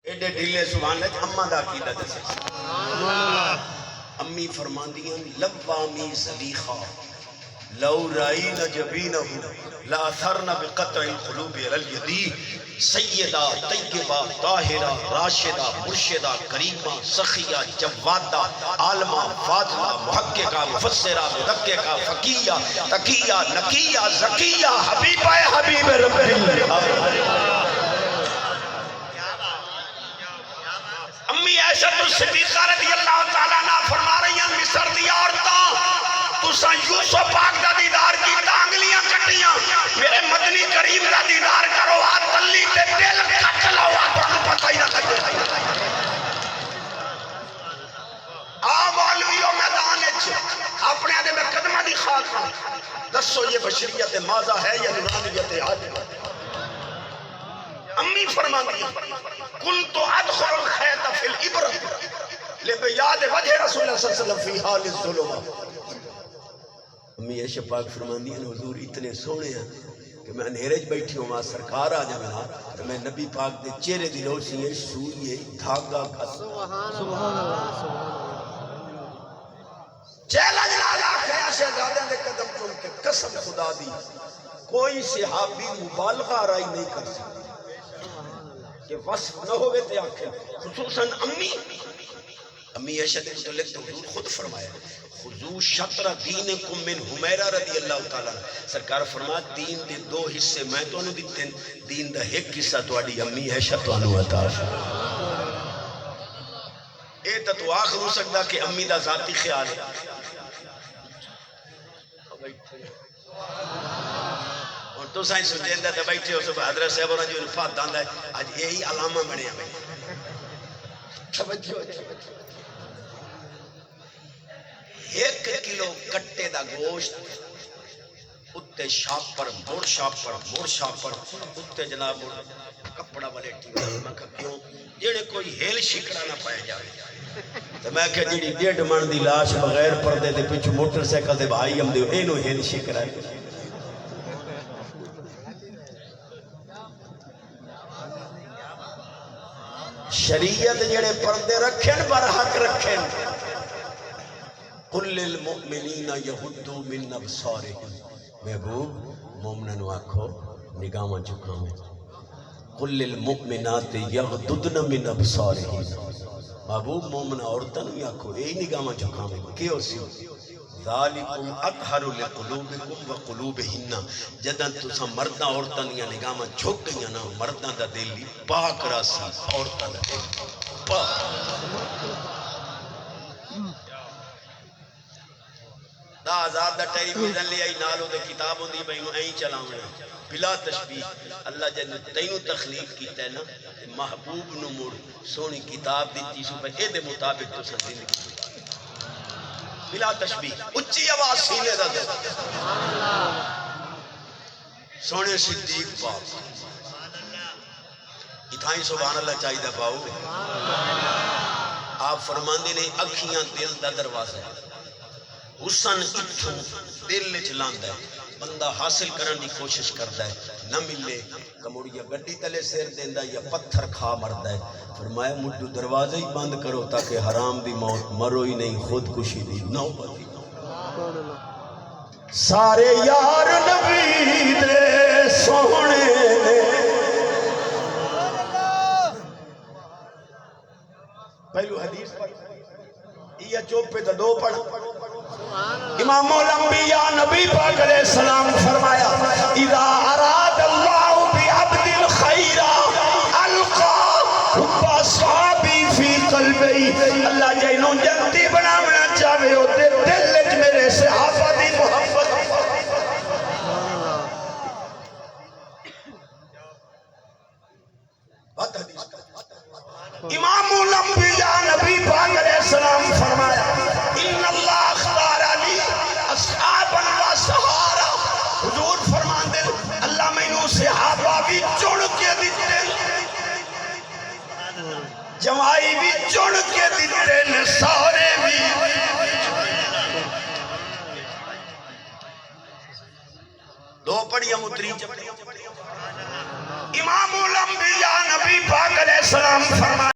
ایڈے ڈھیلے سبحان اللہ اما دا عقیدہ دسے امی فرماندیاں لوامی زلیخا لو رائین جبینہ لا اثرن بقطع القلوب علی الیدی سیدہ طیبہ طاہرہ راشدہ مرشدہ کریمہ سخیہ جوادہ عالمہ فاضلہ محققہ مفسرہ مدققہ فقیہ تقیہ نقیہ زکیہ حبیبہ حبیب ربی امی عائشہ صدیقہ رضی اللہ تعالیٰ عنہ فرما رہی ہیں مصر دی عورتاں تساں یوسف پاک دا دیدار کی تانگلیاں کٹیاں میرے مدنی کریم دا دیدار کرو آ تلی تے دل کٹ لو آ تو پتہ ہی نہ لگے آ مولویوں میدان اچ اپنے آدھے میں قدمہ دی خاک ہوں دسو یہ بشریت ماذا ہے یا نورانیت عادم امی فرماندی کنتو ادخل الخیط فی الابرت لبیاد وجہ رسول اللہ صلی اللہ علیہ وسلم فی حال الظلمہ امی عائشہ پاک فرماندی ہیں حضور اتنے سونے ہیں کہ میں اندھیرے بیٹھی ہوں وہاں سرکار آ جانا تو میں نبی پاک دے چہرے دی روشنی ہے سوئی ہے دھاگا کھا سبحان اللہ چیلنج لالا کھیا شہزادہ دے قدم چل کے قسم خدا دی کوئی صحابی مبالغہ رائی نہیں کر سکتا کہ وصف نہ ہوئے تے آنکھیں خصوصاً امی عائشہ نے متعلق تو حضور خود فرمایا خذو شطر دینکم من حمیرہ رضی اللہ تعالیٰ سرکار فرما دین دے دو حصے میں تو انہوں دیتے ہیں دین دا ایک حصہ تو آڑی امی عائشہ تو انہوں عطا اے تو آخر ہو سکتا کہ امی دا ذاتی خیال ہے اور تو سائن سجین دا بیٹھے ہو سب حضرت صاحب اور جو نفات داندہ ہے آج یہی علامہ بنے ہمیں توجہ ایک کلو کٹے دا گوشت اتے شاپر مور شاپر اتے جناب کپڑا والے ٹیوے میں کہا کیوں جیڑے کوئی ہیل شکڑا نہ پائے جائے تو میں کہا جیڑی 1.5 من دی لاش بغیر پردے دے پیچھو موٹر سیکل دے بھائی ہم دے اینو ہیل شکڑا ہے شریعت جیڑے پردے رکھیں برحق رکھیں قل للمؤمنین یغضوا من ابصارہم محبوب مومنن آکھو نگاہاں جھکاؤں قل للمؤمنات یغضضن من ابصارہم محبوب مومن عورتن آکھو اے نگاہاں جھکاؤں کیوں سی ذالکم اطہر لقلوبکم وقلوبہن جدن تسا مرداں عورتاں یا نگاہاں جھک گئیاں نا مرداں دا دل پاک راسی عورتاں دا دل پاک دا آزاد دا ٹیری ویزن لے آئی نالو دے کتابوں دی بینو این چلاؤں بلا تشبیح اللہ جنو تینو تخلیق کیتا ہے نا محبوب نو مڑ سونی کتاب دی چیزوں پہ اے دے مطابق تو سن زندگی بلا تشبیح اچھی آواز سینے دا دے سونے صدیق پاک اتھائیں سبحان اللہ چاہی دا پاؤ آپ فرماندے نے اکھیاں دل دا دروازہ ہے حسن اتھو دل چلاندہ ہے بندہ حاصل کرن دی کوشش کرتا ہے نہ ملے کموڑیا گڈی تلے سیر دیندہ یا پتھر کھا مردہ ہے فرمایا مجھو دروازہ ہی بند کرو تاکہ حرام دی موت مرو ہی نہیں خودکشی دی نوبت سارے یار نبی دے سونے پہلو حدیث پڑھ یہ چوپ پہ دو پڑھ امام الانبیاء نبی پاک علیہ السلام فرمایا اذا اراد اللہ بعبد الخیر القا حب اصحابی فی قلبی اللہ جنوں جنتی بناونا چاہے ہو دل وچ میرے صحابہ دی محبت امام الانبیاء نبی پاک علیہ السلام فرمایا ان اللہ اختار علی اصحابا و سہارا حضور فرمان دے اللہ میں نو صحابہ بھی چڑ کے دیتے جمائی بھی چڑ کے دیتے نسارے بھی دو پڑھیا متری امام الانبیاء نبی پاک علیہ السلام فرمائے